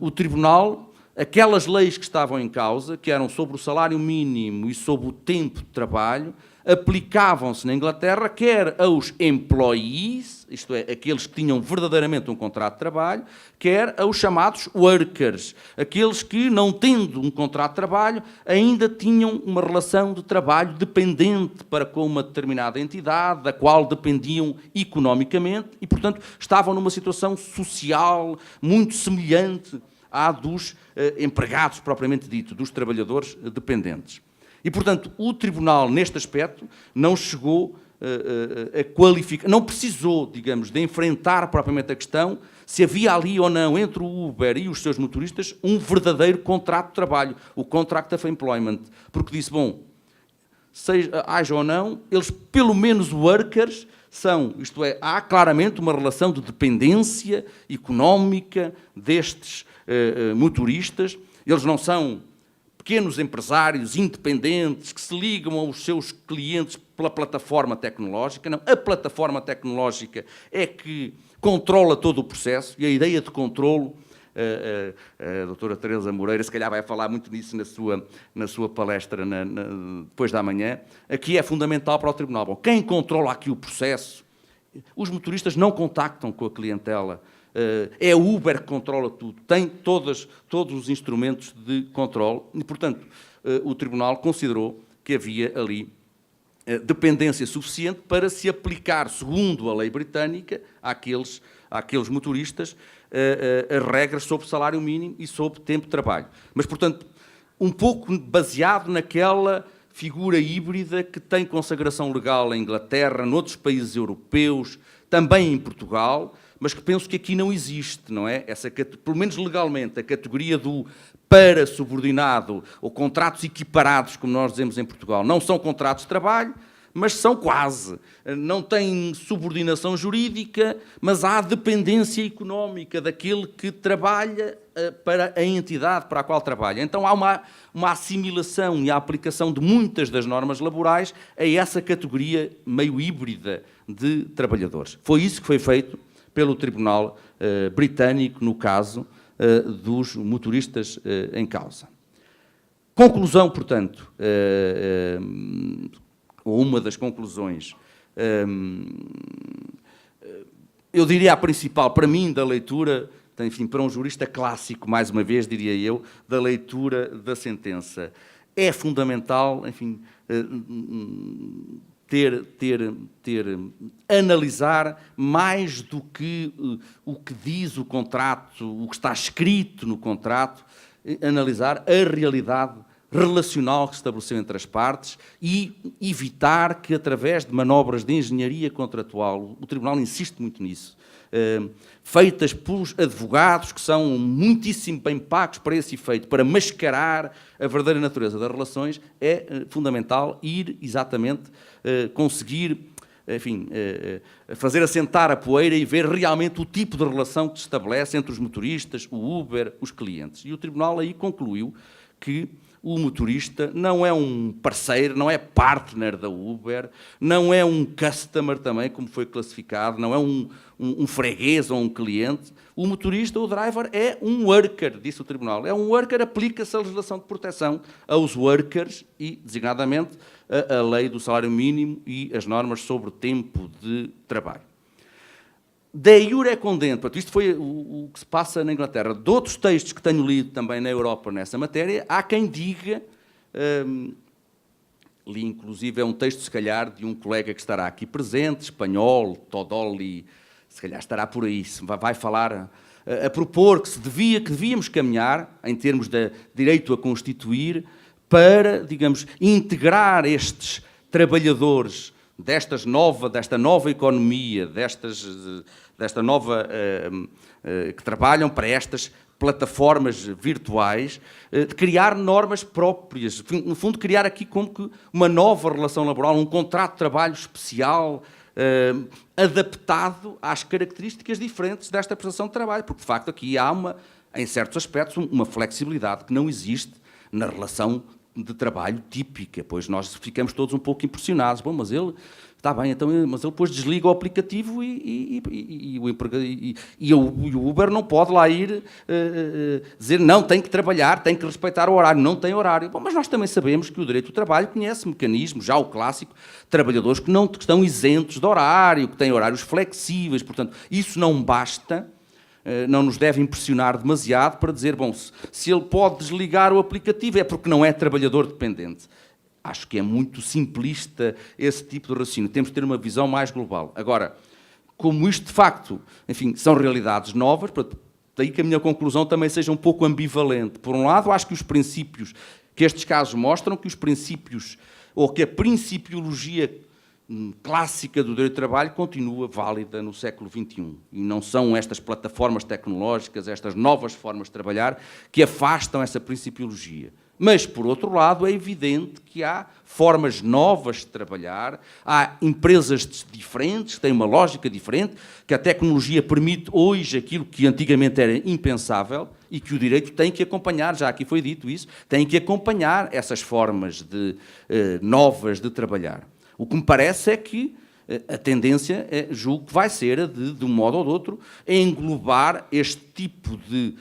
o Tribunal, aquelas leis que estavam em causa, que eram sobre o salário mínimo e sobre o tempo de trabalho, aplicavam-se na Inglaterra quer aos employees, isto é, aqueles que tinham verdadeiramente um contrato de trabalho, quer aos chamados workers, aqueles que, não tendo um contrato de trabalho, ainda tinham uma relação de trabalho dependente para com uma determinada entidade, da qual dependiam economicamente e, portanto, estavam numa situação social muito semelhante à dos empregados, propriamente dito, dos trabalhadores dependentes. E, portanto, o Tribunal, neste aspecto, não chegou a qualificar, não precisou, digamos, de enfrentar propriamente a questão se havia ali ou não, entre o Uber e os seus motoristas, um verdadeiro contrato de trabalho, o Contract of Employment. Porque disse, bom, haja ou não, eles, pelo menos workers, são, isto é, há claramente uma relação de dependência económica destes motoristas, eles não são pequenos empresários independentes que se ligam aos seus clientes pela plataforma tecnológica. Não, a plataforma tecnológica é que controla todo o processo e a ideia de controlo, a doutora Teresa Moreira se calhar vai falar muito nisso na sua palestra depois da manhã, aqui é fundamental para o Tribunal. Bom, quem controla aqui o processo, os motoristas não contactam com a clientela, é o Uber que controla tudo, tem todos os instrumentos de controle e, portanto, o Tribunal considerou que havia ali dependência suficiente para se aplicar, segundo a lei britânica, àqueles motoristas, as regras sobre salário mínimo e sobre tempo de trabalho. Mas, portanto, um pouco baseado naquela figura híbrida que tem consagração legal em Inglaterra, noutros países europeus, também em Portugal, mas que penso que aqui não existe, não é? Pelo menos legalmente, a categoria do para-subordinado ou contratos equiparados, como nós dizemos em Portugal, não são contratos de trabalho, mas são quase. Não têm subordinação jurídica, mas há dependência económica daquele que trabalha para a entidade para a qual trabalha. Então há uma assimilação e a aplicação de muitas das normas laborais a essa categoria meio híbrida de trabalhadores. Foi isso que foi feito pelo Tribunal Britânico, no caso dos motoristas em causa. Conclusão, portanto, ou uma das conclusões, eu diria a principal, para mim, da leitura, enfim, para um jurista clássico, mais uma vez, diria eu, da leitura da sentença. É fundamental, enfim, analisar mais do que o que diz o contrato, o que está escrito no contrato, analisar a realidade relacional que se estabeleceu entre as partes e evitar que, através de manobras de engenharia contratual, o Tribunal insiste muito nisso, feitas por advogados que são muitíssimo bem pagos para esse efeito, para mascarar a verdadeira natureza das relações, é fundamental ir exatamente conseguir, enfim, fazer assentar a poeira e ver realmente o tipo de relação que se estabelece entre os motoristas, o Uber, os clientes. E o Tribunal aí concluiu que o motorista não é um parceiro, não é partner da Uber, não é um customer também, como foi classificado, não é um freguês ou um cliente. O motorista, o driver, é um worker, disse o Tribunal. É um worker, aplica-se a legislação de proteção aos workers e, designadamente, a lei do salário mínimo e as normas sobre o tempo de trabalho. De iure condendo, isto foi o que se passa na Inglaterra. De outros textos que tenho lido também na Europa nessa matéria, há quem diga, li inclusive um texto, se calhar, de um colega que estará aqui presente, espanhol, Todoli, se calhar estará por aí, vai falar, a propor que devíamos caminhar, em termos de direito a constituir, para, digamos, integrar estes trabalhadores desta nova economia, desta nova que trabalham para estas plataformas virtuais, de criar normas próprias, no fundo criar aqui como que uma nova relação laboral, um contrato de trabalho especial, adaptado às características diferentes desta prestação de trabalho, porque de facto aqui há em certos aspectos, uma flexibilidade que não existe na relação de trabalho típica, pois nós ficamos todos um pouco impressionados. Bom, mas ele está bem, então, mas ele depois desliga o aplicativo e o Uber não pode lá ir dizer não, tem que trabalhar, tem que respeitar o horário, não tem horário. Bom, mas nós também sabemos que o direito do trabalho conhece mecanismos, já o clássico, trabalhadores que estão isentos de horário, que têm horários flexíveis, portanto, isso não basta. Não nos deve impressionar demasiado para dizer, bom, se ele pode desligar o aplicativo é porque não é trabalhador dependente. Acho que é muito simplista esse tipo de raciocínio. Temos de ter uma visão mais global. Agora, como isto de facto, enfim, são realidades novas, daí que a minha conclusão também seja um pouco ambivalente. Por um lado, acho que os princípios que estes casos mostram, que os princípios, ou que a principiologia clássica do direito do trabalho continua válida no século XXI. E não são estas plataformas tecnológicas, estas novas formas de trabalhar, que afastam essa principiologia. Mas, por outro lado, é evidente que há formas novas de trabalhar, há empresas diferentes, que têm uma lógica diferente, que a tecnologia permite hoje aquilo que antigamente era impensável e que o direito tem que acompanhar, já aqui foi dito isso, tem que acompanhar essas formas novas de trabalhar. O que me parece é que a tendência, julgo que vai ser, de um modo ou de outro, englobar este tipo de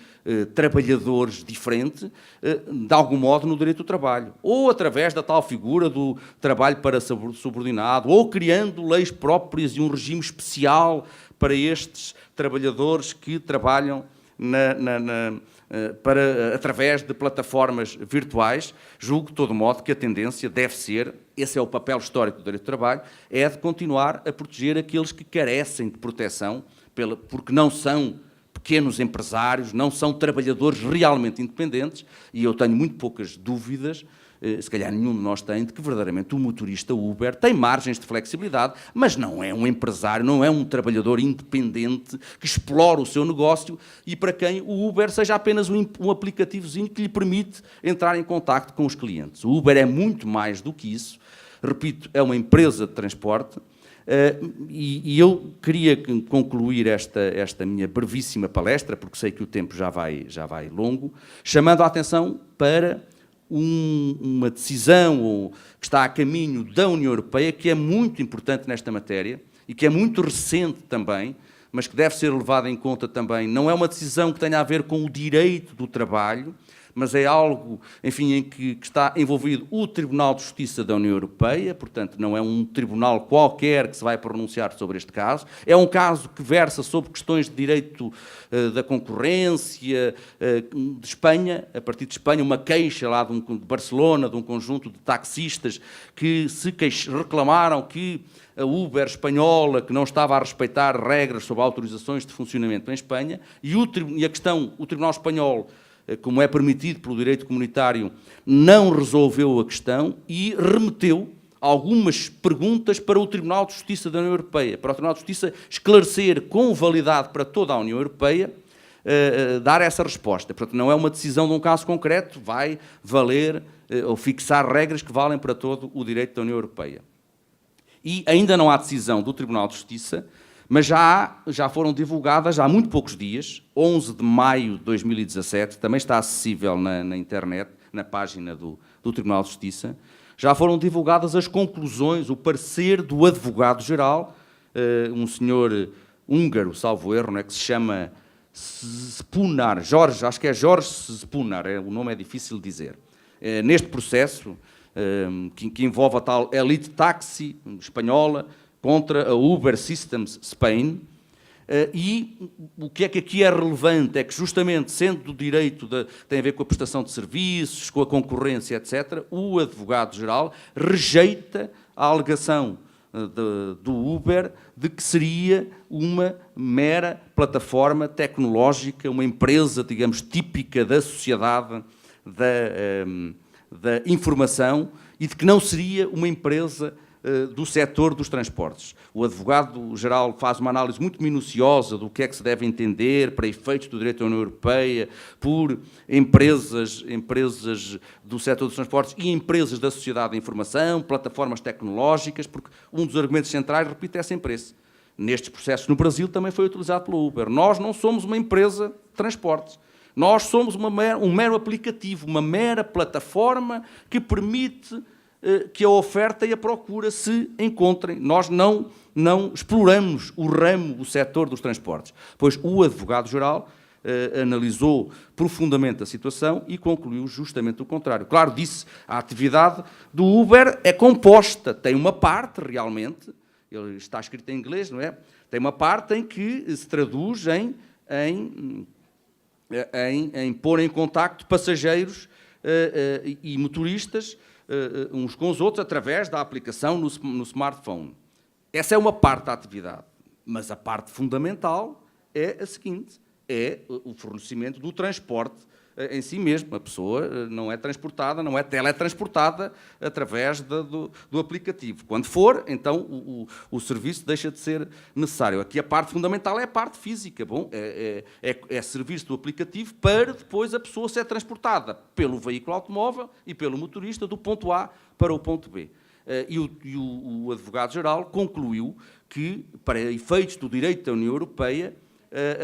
trabalhadores diferente, de algum modo, no direito do trabalho. Ou através da tal figura do trabalho para subordinado, ou criando leis próprias e um regime especial para estes trabalhadores que trabalham através de plataformas virtuais. Julgo, de todo modo, que a tendência deve ser, esse é o papel histórico do direito do trabalho, é de continuar a proteger aqueles que carecem de proteção, porque não são pequenos empresários, não são trabalhadores realmente independentes, e eu tenho muito poucas dúvidas, se calhar nenhum de nós tem, de que verdadeiramente o motorista Uber tem margens de flexibilidade, mas não é um empresário, não é um trabalhador independente que explora o seu negócio e para quem o Uber seja apenas um aplicativozinho que lhe permite entrar em contacto com os clientes. O Uber é muito mais do que isso. repito, é uma empresa de transporte, e eu queria concluir esta minha brevíssima palestra, porque sei que o tempo já vai longo, chamando a atenção para uma decisão que está a caminho da União Europeia, que é muito importante nesta matéria e que é muito recente também, mas que deve ser levada em conta também. Não é uma decisão que tenha a ver com o direito do trabalho, mas é algo, enfim, em que está envolvido o Tribunal de Justiça da União Europeia, portanto, não é um tribunal qualquer que se vai pronunciar sobre este caso. É um caso que versa sobre questões de direito da concorrência de Espanha, a partir de Espanha, uma queixa lá de Barcelona, de um conjunto de taxistas que se reclamaram que a Uber espanhola, que não estava a respeitar regras sobre autorizações de funcionamento em Espanha, e o Tribunal Espanhol, como é permitido pelo direito comunitário, não resolveu a questão e remeteu algumas perguntas para o Tribunal de Justiça da União Europeia, para o Tribunal de Justiça esclarecer com validade para toda a União Europeia, dar essa resposta. Portanto, não é uma decisão de um caso concreto, vai valer ou fixar regras que valem para todo o direito da União Europeia. E ainda não há decisão do Tribunal de Justiça, mas já foram divulgadas há muito poucos dias, 11 de maio de 2017, também está acessível na internet, na página do Tribunal de Justiça, já foram divulgadas as conclusões, o parecer do advogado-geral, um senhor húngaro, salvo erro, né, que se chama Spunar, Jorge, acho que é Jorge Spunar, o nome é difícil de dizer. Neste processo, que envolve a tal Elite Taxi espanhola, contra a Uber Systems Spain, e o que é que aqui é relevante é que, justamente, sendo do direito, tem a ver com a prestação de serviços, com a concorrência, etc., o advogado-geral rejeita a alegação do Uber de que seria uma mera plataforma tecnológica, uma empresa, digamos, típica da sociedade da informação, e de que não seria uma empresa do setor dos transportes. O advogado-geral faz uma análise muito minuciosa do que é que se deve entender para efeitos do direito da União Europeia por empresas do setor dos transportes e empresas da sociedade da informação, plataformas tecnológicas, porque um dos argumentos centrais, repito, é sempre esse. Nestes processos no Brasil também foi utilizado pelo Uber. Nós não somos uma empresa de transportes. Nós somos um mero aplicativo, uma mera plataforma que permite que a oferta e a procura se encontrem. Nós não exploramos o setor dos transportes. Pois o advogado-geral analisou profundamente a situação e concluiu justamente o contrário. Claro, disse, a atividade do Uber é composta, tem uma parte realmente, ele está escrito em inglês, não é? Tem uma parte em que se traduz em pôr em contacto passageiros e motoristas uns com os outros através da aplicação no smartphone. Essa é uma parte da atividade, mas a parte fundamental é a seguinte, é o fornecimento do transporte em si mesmo. A pessoa não é transportada, não é teletransportada através do aplicativo. Quando for, então o serviço deixa de ser necessário. Aqui a parte fundamental é a parte física. Bom, é serviço do aplicativo para depois a pessoa ser transportada pelo veículo automóvel e pelo motorista do ponto A para o ponto B. E o advogado-geral concluiu que, para efeitos do direito da União Europeia,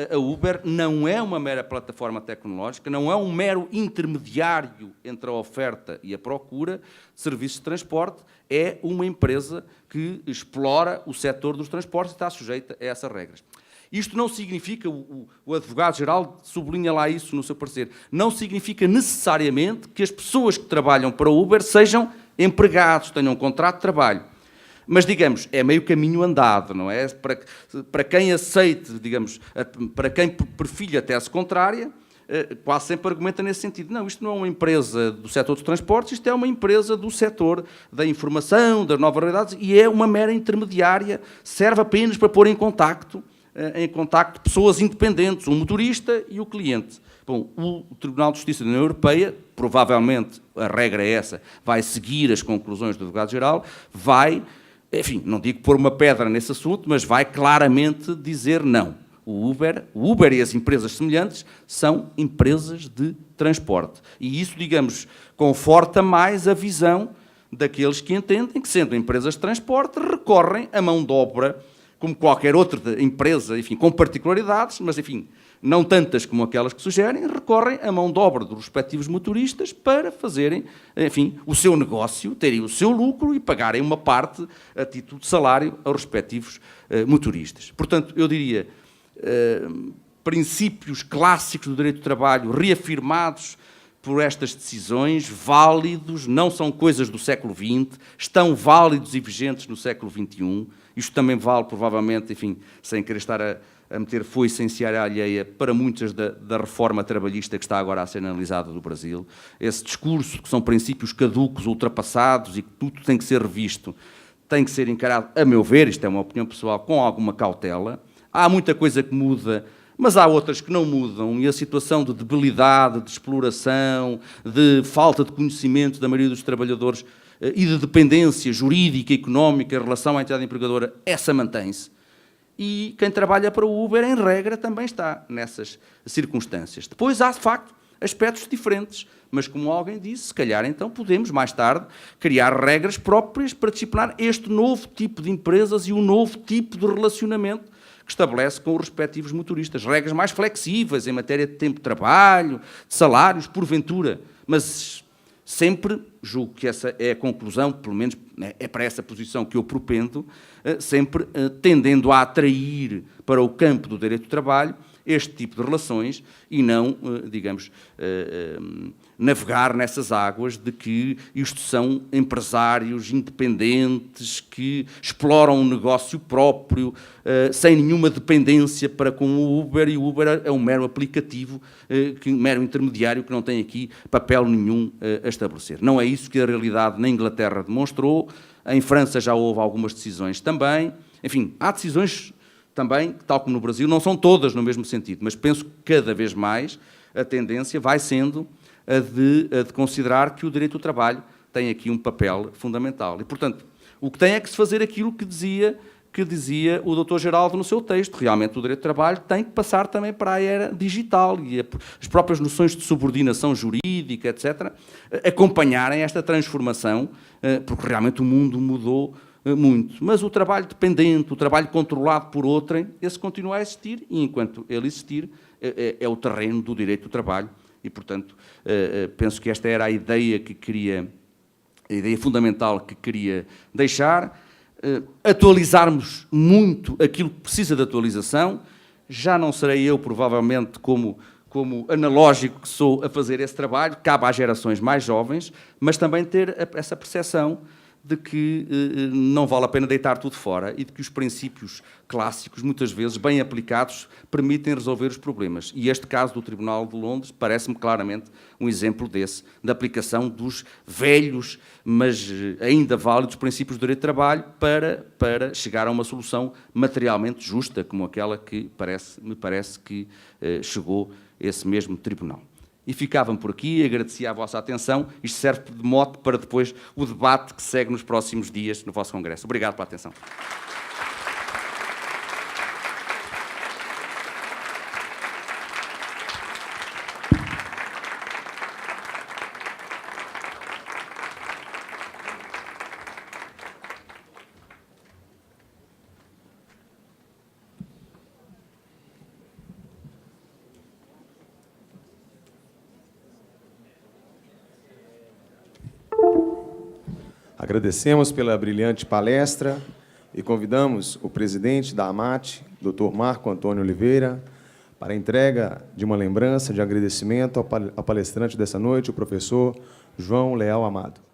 a Uber não é uma mera plataforma tecnológica, não é um mero intermediário entre a oferta e a procura de serviços de transporte, é uma empresa que explora o setor dos transportes e está sujeita a essas regras. Isto não significa, o advogado-geral sublinha lá isso no seu parecer, não significa necessariamente que as pessoas que trabalham para a Uber sejam empregados, tenham um contrato de trabalho. Mas, digamos, é meio caminho andado, não é? Para quem aceite, digamos, para quem perfilha a tese contrária, quase sempre argumenta nesse sentido. Não, isto não é uma empresa do setor dos transportes, isto é uma empresa do setor da informação, das novas realidades, e é uma mera intermediária, serve apenas para pôr em contacto pessoas independentes, o motorista e o cliente. Bom, o Tribunal de Justiça da União Europeia, provavelmente, a regra é essa, vai seguir as conclusões do advogado-geral, enfim, não digo pôr uma pedra nesse assunto, mas vai claramente dizer não. O Uber e as empresas semelhantes são empresas de transporte. E isso, digamos, conforta mais a visão daqueles que entendem que, sendo empresas de transporte, recorrem a mão de obra, como qualquer outra empresa, enfim, com particularidades, mas, enfim, não tantas como aquelas que sugerem, recorrem à mão de obra dos respectivos motoristas para fazerem, enfim, o seu negócio, terem o seu lucro e pagarem uma parte a título de salário aos respectivos motoristas. Portanto, eu diria, princípios clássicos do direito do trabalho reafirmados por estas decisões, válidos, não são coisas do século XX, estão válidos e vigentes no século XXI. Isto também vale, provavelmente, enfim, sem querer estar a meter foice em seara alheia, para muitas da reforma trabalhista que está agora a ser analisada do Brasil. Esse discurso, que são princípios caducos, ultrapassados e que tudo tem que ser revisto, tem que ser encarado, a meu ver, isto é uma opinião pessoal, com alguma cautela. Há muita coisa que muda, mas há outras que não mudam, e a situação de debilidade, de exploração, de falta de conhecimento da maioria dos trabalhadores e de dependência jurídica e económica em relação à entidade empregadora, essa mantém-se. E quem trabalha para o Uber, em regra, também está nessas circunstâncias. Depois há, de facto, aspectos diferentes, mas como alguém disse, se calhar então podemos, mais tarde, criar regras próprias para disciplinar este novo tipo de empresas e o novo tipo de relacionamento que estabelece com os respectivos motoristas. Regras mais flexíveis em matéria de tempo de trabalho, de salários, porventura, mas sempre, julgo que essa é a conclusão, pelo menos é para essa posição que eu propendo, sempre tendendo a atrair para o campo do direito do trabalho este tipo de relações e não, digamos, navegar nessas águas de que isto são empresários independentes que exploram um negócio próprio, sem nenhuma dependência para com o Uber, e o Uber é um mero aplicativo, um mero intermediário que não tem aqui papel nenhum a estabelecer. Não é isso que a realidade na Inglaterra demonstrou, em França já houve algumas decisões também, enfim, há decisões também, tal como no Brasil, não são todas no mesmo sentido, mas penso que cada vez mais a tendência vai sendo a de considerar que o direito do trabalho tem aqui um papel fundamental. E, portanto, o que tem é que se fazer aquilo que dizia o Dr. Geraldo no seu texto. Realmente o direito do trabalho tem que passar também para a era digital e as próprias noções de subordinação jurídica, etc., acompanharem esta transformação, porque realmente o mundo mudou muito. Mas o trabalho dependente, o trabalho controlado por outrem, esse continua a existir e, enquanto ele existir, é o terreno do direito do trabalho e, portanto, penso que esta era a ideia a ideia fundamental que queria deixar. Atualizarmos muito aquilo que precisa de atualização. Já não serei eu, provavelmente, como analógico que sou, a fazer esse trabalho, cabe às gerações mais jovens, mas também ter essa percepção de que não vale a pena deitar tudo fora e de que os princípios clássicos, muitas vezes bem aplicados, permitem resolver os problemas. E este caso do Tribunal de Londres parece-me claramente um exemplo desse, da aplicação dos velhos, mas ainda válidos princípios do direito de trabalho para chegar a uma solução materialmente justa, como aquela que me parece que chegou esse mesmo Tribunal. E ficavam por aqui, agradecia a vossa atenção. Isto serve de mote para depois o debate que segue nos próximos dias no vosso Congresso. Obrigado pela atenção. Agradecemos pela brilhante palestra e convidamos o presidente da AMAT, Dr. Marco Antônio Oliveira, para a entrega de uma lembrança de agradecimento ao palestrante dessa noite, o professor João Leal Amado.